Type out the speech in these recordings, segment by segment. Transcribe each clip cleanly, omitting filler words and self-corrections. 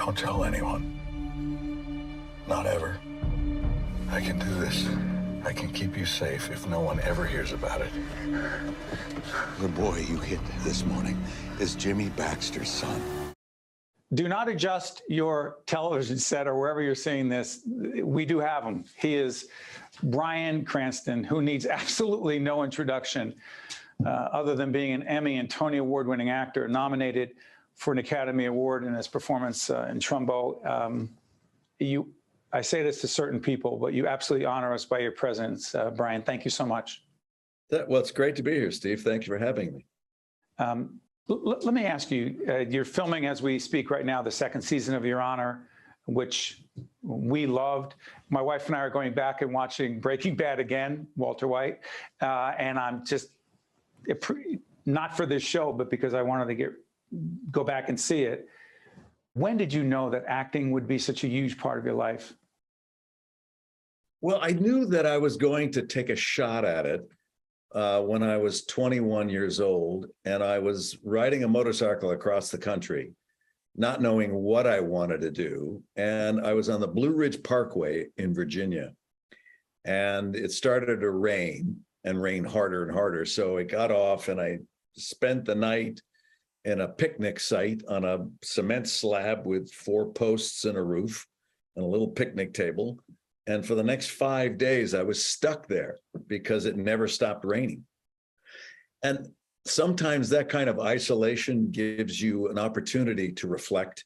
Don't tell anyone. Not ever. I can do this. I can keep you safe if no one ever hears about it. The boy you hit this morning is Jimmy Baxter's son. Do not adjust your television set or wherever you're seeing this. We do have him. He is Bryan Cranston, who needs absolutely no introduction other than being an Emmy and Tony Award-winning actor, nominated for an Academy Award in his performance in Trumbo. I say this to certain people, but you absolutely honor us by your presence. Bryan, thank you so much. Well, it's great to be here, Steve. Thank you for having me. Let me ask you, you're filming as we speak right now, the second season of Your Honor, which we loved. My wife and I are going back and watching Breaking Bad again, Walter White, and I'm just, not for this show, but because I wanted to go back and see it. When did you know that acting would be such a huge part of your life? Well, I knew that I was going to take a shot at it when I was 21 years old, and I was riding a motorcycle across the country, not knowing what I wanted to do. And I was on the Blue Ridge Parkway in Virginia, and it started to rain and rain harder and harder. So I got off and I spent the night in a picnic site on a cement slab with 4 posts and a roof and a little picnic table. And for the next 5 days, I was stuck there because it never stopped raining. And sometimes that kind of isolation gives you an opportunity to reflect.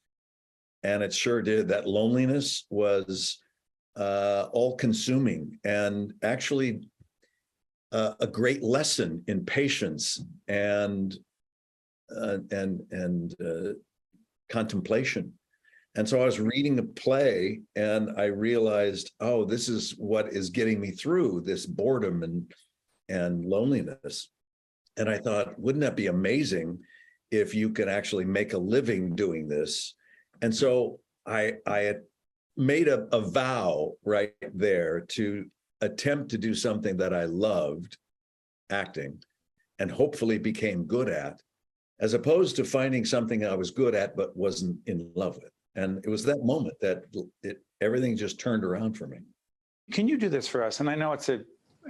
And it sure did. That loneliness was all-consuming, and actually a great lesson in patience and contemplation. And so I was reading a play and I realized, oh, this is what is getting me through this boredom and loneliness. And I thought, wouldn't that be amazing if you could actually make a living doing this? And so I had made a vow right there to attempt to do something that I loved, acting, and hopefully became good at, as opposed to finding something I was good at but wasn't in love with. And it was that moment that everything just turned around for me. Can you do this for us? And I know it's a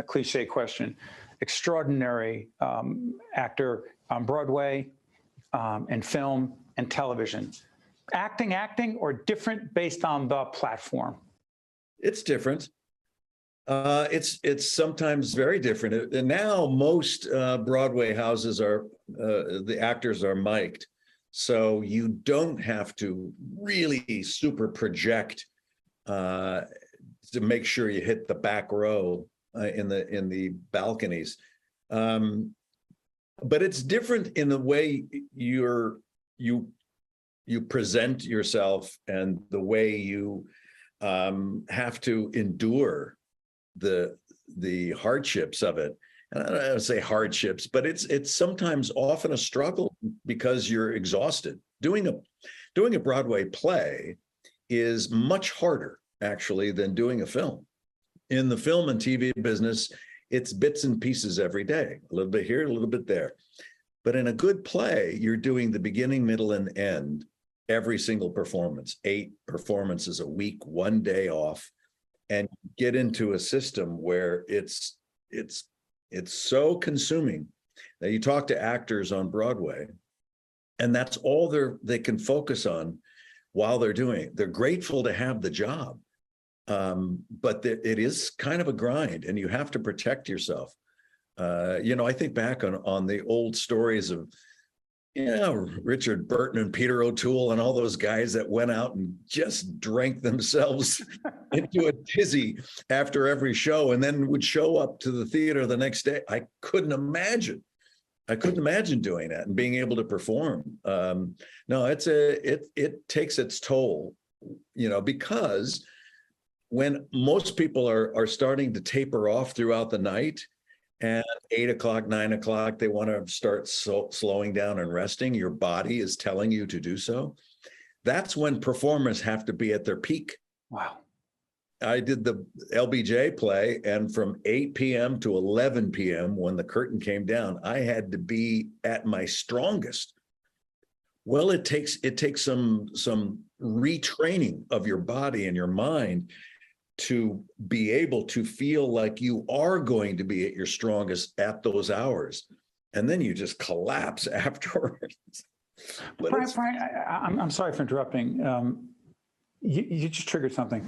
cliche question. Extraordinary actor on Broadway and film and television. Acting, or different based on the platform? It's different. It's sometimes very different. And now most Broadway houses are, the actors are mic'd. So you don't have to really super project to make sure you hit the back row in the balconies. But it's different in the way you present yourself and the way you have to endure the hardships of it. And I don't want to say hardships, but it's sometimes often a struggle because you're exhausted. Doing a Broadway play is much harder, actually, than doing a film. In the film and TV business, it's bits and pieces every day, a little bit here, a little bit there. But in a good play, you're doing the beginning, middle, and end every single performance, 8 performances a week, 1 day off, and get into a system where it's so consuming that you talk to actors on Broadway, and that's all they can focus on while they're doing it. They're grateful to have the job, but it is kind of a grind, and you have to protect yourself. I think back on the old stories of Richard Burton and Peter O'Toole and all those guys that went out and just drank themselves into a tizzy after every show and then would show up to the theater the next day. I couldn't imagine doing that and being able to perform. No, it takes its toll, because when most people are starting to taper off throughout the night, and 8 o'clock, 9 o'clock, they want to start slowing down and resting. Your body is telling you to do so. That's when performers have to be at their peak. Wow. I did the LBJ play, and from 8 p.m. to 11 p.m., when the curtain came down, I had to be at my strongest. Well, it takes some retraining of your body and your mind to be able to feel like you are going to be at your strongest at those hours, and then you just collapse afterwards. But Brian, I'm sorry for interrupting. You just triggered something.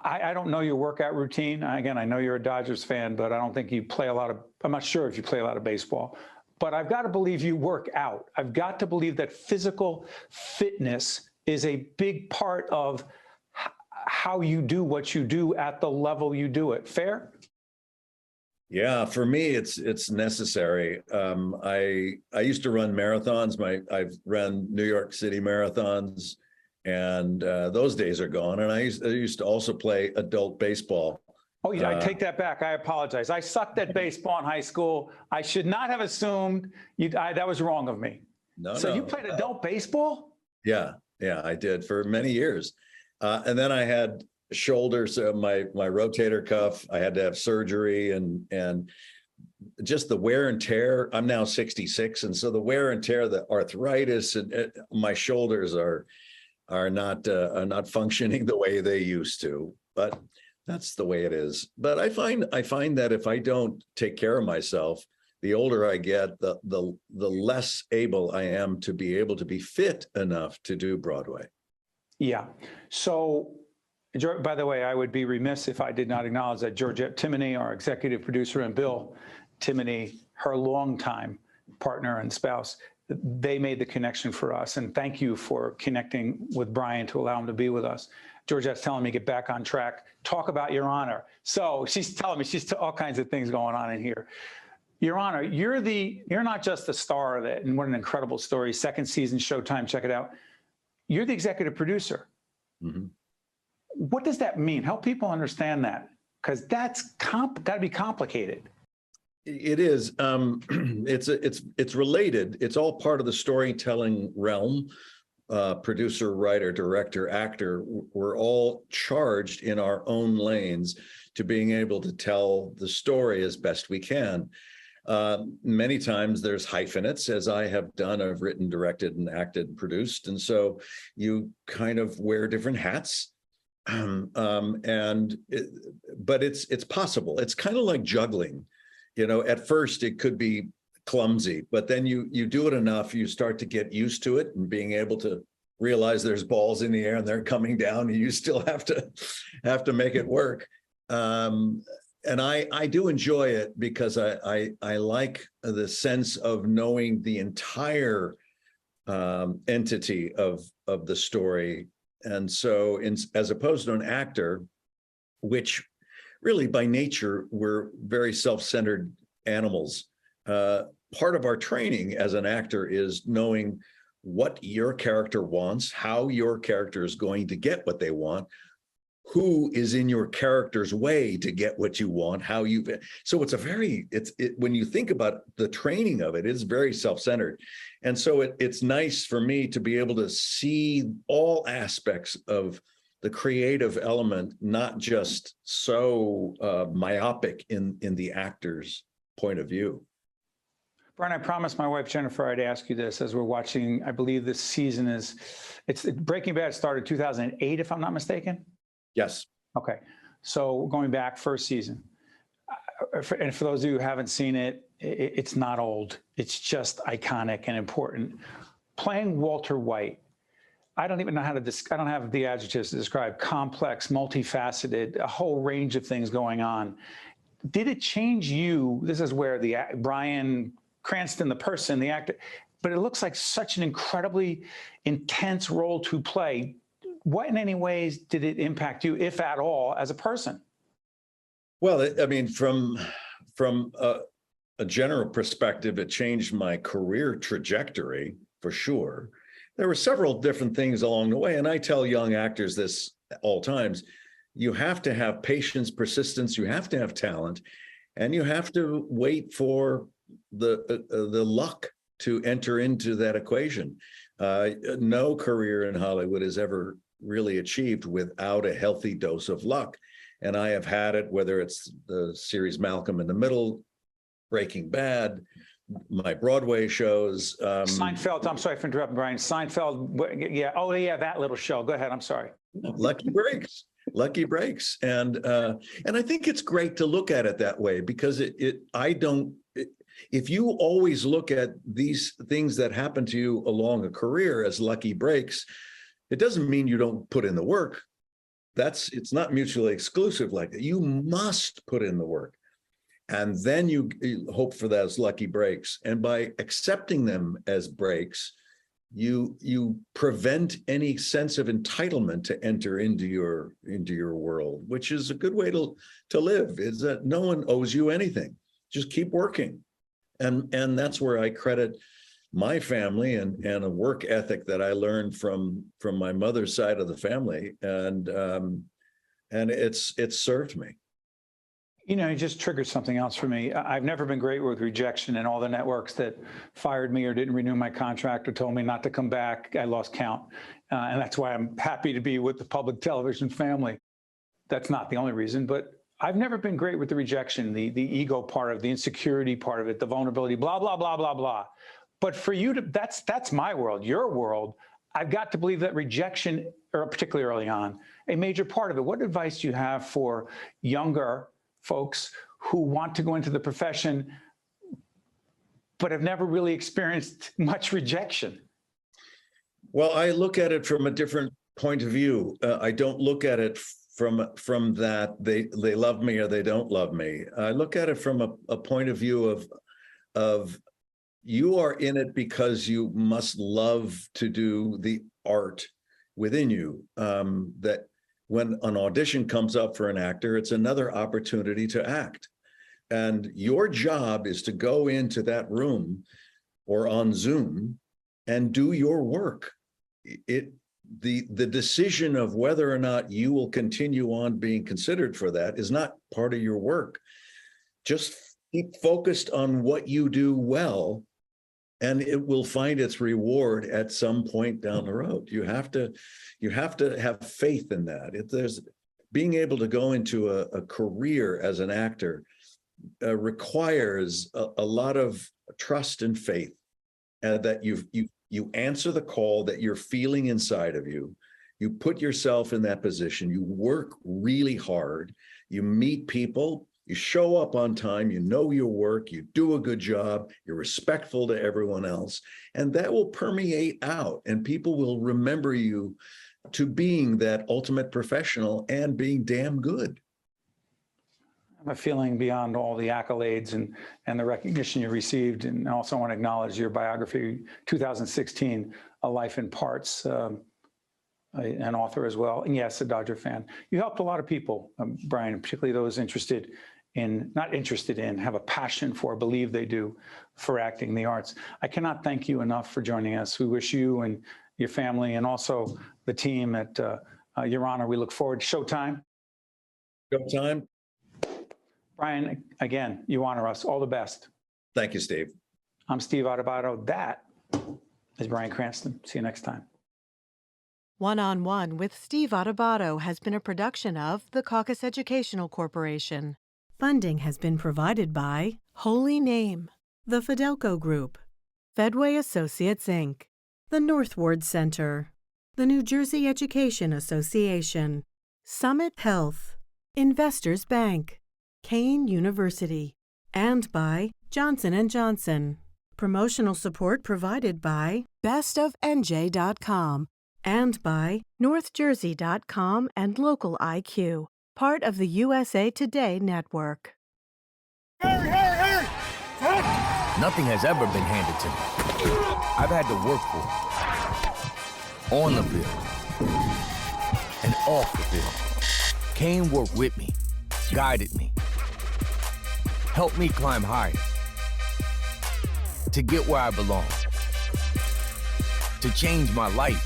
I don't know your workout routine. Again, I know you're a Dodgers fan, but I don't think you play a lot of, I'm not sure if you play a lot of baseball, but I've got to believe you work out. I've got to believe that physical fitness is a big part of how you do what you do at the level you do it. Fair? yeah, for me, it's necessary. I used to run marathons. I've run New York City marathons, and those days are gone. And I used to also play adult baseball. Oh, yeah, I take that back. I apologize. I sucked at baseball in high school. I should not have assumed that was wrong of me. So you played adult baseball? Yeah, I did for many years. And then I had shoulders, my rotator cuff. I had to have surgery, and just the wear and tear. I'm now 66, and so the wear and tear, the arthritis, and my shoulders are not functioning the way they used to. But that's the way it is. But I find that if I don't take care of myself, the older I get, the less able I am to be fit enough to do Broadway. Yeah. So, by the way, I would be remiss if I did not acknowledge that Georgette Timoney, our executive producer, and Bill Timoney, her longtime partner and spouse, they made the connection for us. And thank you for connecting with Brian to allow him to be with us. Georgette's telling me get back on track. Talk about Your Honor. So she's telling me she's all kinds of things going on in here. Your Honor, you're not just the star of it, and what an incredible story. Second season, Showtime, check it out. You're the executive producer. Mm-hmm. What does that mean? Help people understand that, because that's got to be complicated. It is. It's related. It's all part of the storytelling realm. Producer, writer, director, actor, we're all charged in our own lanes to being able to tell the story as best we can. Many times there's hyphenates, as I have done. I've written, directed, and acted, and produced. And so you kind of wear different hats. But it's possible. It's kind of like juggling. You know, at first it could be clumsy, but then you do it enough, you start to get used to it, and being able to realize there's balls in the air and they're coming down, and you still have to make it work. And I do enjoy it because I like the sense of knowing the entire entity of the story. And so as opposed to an actor, which really by nature, we're very self-centered animals. Part of our training as an actor is knowing what your character wants, how your character is going to get what they want, who is in your character's way to get what you want, so when you think about the training of it, it's very self-centered. And so it's nice for me to be able to see all aspects of the creative element, not just so myopic in the actor's point of view. Brian, I promised my wife, Jennifer, I'd ask you this as we're watching. I believe this season Breaking Bad started 2008, if I'm not mistaken? Yes. Okay. So going back first season. And for those of you who haven't seen it, it's not old. It's just iconic and important. Playing Walter White, I don't even know how to, I don't have the adjectives to describe, complex, multifaceted, a whole range of things going on. Did it change you? This is where the Bryan Cranston, the person, the actor, but it looks like such an incredibly intense role to play. What in any ways did it impact you, if at all, as a person? Well, I mean, from a general perspective, it changed my career trajectory for sure. There were several different things along the way, and I tell young actors this all times: you have to have patience, persistence, you have to have talent, and you have to wait for the luck to enter into that equation. No career in Hollywood is ever really achieved without a healthy dose of luck. And I have had it, whether it's the series Malcolm in the Middle, Breaking Bad, my Broadway shows. Seinfeld, I'm sorry for interrupting, Brian. Seinfeld, yeah, oh yeah, that little show. Go ahead, I'm sorry. Lucky breaks, lucky breaks. And I think it's great to look at it that way, because if you always look at these things that happen to you along a career as lucky breaks, it doesn't mean you don't put in the work. It's not mutually exclusive like that. You must put in the work. And then you hope for those lucky breaks. And by accepting them as breaks, you prevent any sense of entitlement to enter into your world, which is a good way to live, is that no one owes you anything. Just keep working. And that's where I credit my family and a work ethic that I learned from my mother's side of the family. And it's served me. You know, it just triggered something else for me. I've never been great with rejection, and all the networks that fired me or didn't renew my contract or told me not to come back, I lost count. And that's why I'm happy to be with the public television family. That's not the only reason, but I've never been great with the rejection, the ego part of the insecurity part of it, the vulnerability, blah, blah, blah, blah, blah. But for you to, that's my world, your world. I've got to believe that rejection, or particularly early on, a major part of it. What advice do you have for younger folks who want to go into the profession, but have never really experienced much rejection? Well, I look at it from a different point of view. I don't look at it from that they love me or they don't love me. I look at it from a point of view of you are in it because you must love to do the art within you. That when an audition comes up for an actor, it's another opportunity to act. And your job is to go into that room or on Zoom and do your work. The decision of whether or not you will continue on being considered for that is not part of your work. Just keep focused on what you do well, and it will find its reward at some point down the road. You have to have faith in that. There's being able to go into a career as an actor requires a lot of trust and faith, that you answer the call that you're feeling inside of you. You put yourself in that position. You work really hard. You meet people. You show up on time, you know your work, you do a good job, you're respectful to everyone else, and that will permeate out, and people will remember you to being that ultimate professional and being damn good. I have a feeling beyond all the accolades and the recognition you received, and I also want to acknowledge your biography, 2016, A Life in Parts, an author as well, and yes, a Dodger fan. You helped a lot of people, Brian, particularly those not interested in, have a passion for, believe they do, for acting, the arts. I cannot thank you enough for joining us. We wish you and your family and also the team at Your Honor, we look forward to Showtime. Showtime. Brian, again, you honor us. All the best. Thank you, Steve. I'm Steve Adubato. That is Bryan Cranston. See you next time. One-on-One with Steve Adubato has been a production of the Caucus Educational Corporation. Funding has been provided by Holy Name, the Fidelco Group, Fedway Associates, Inc., the Northward Center, the New Jersey Education Association, Summit Health, Investors Bank, Kane University, and by Johnson & Johnson. Promotional support provided by bestofnj.com and by northjersey.com and Local IQ, part of the USA Today network. Hurry! Nothing has ever been handed to me. I've had to work for it. On the field and off the field. Kane worked with me, guided me, helped me climb higher to get where I belong, to change my life.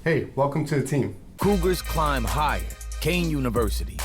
Hey, welcome to the team. Cougars climb higher. Kane University.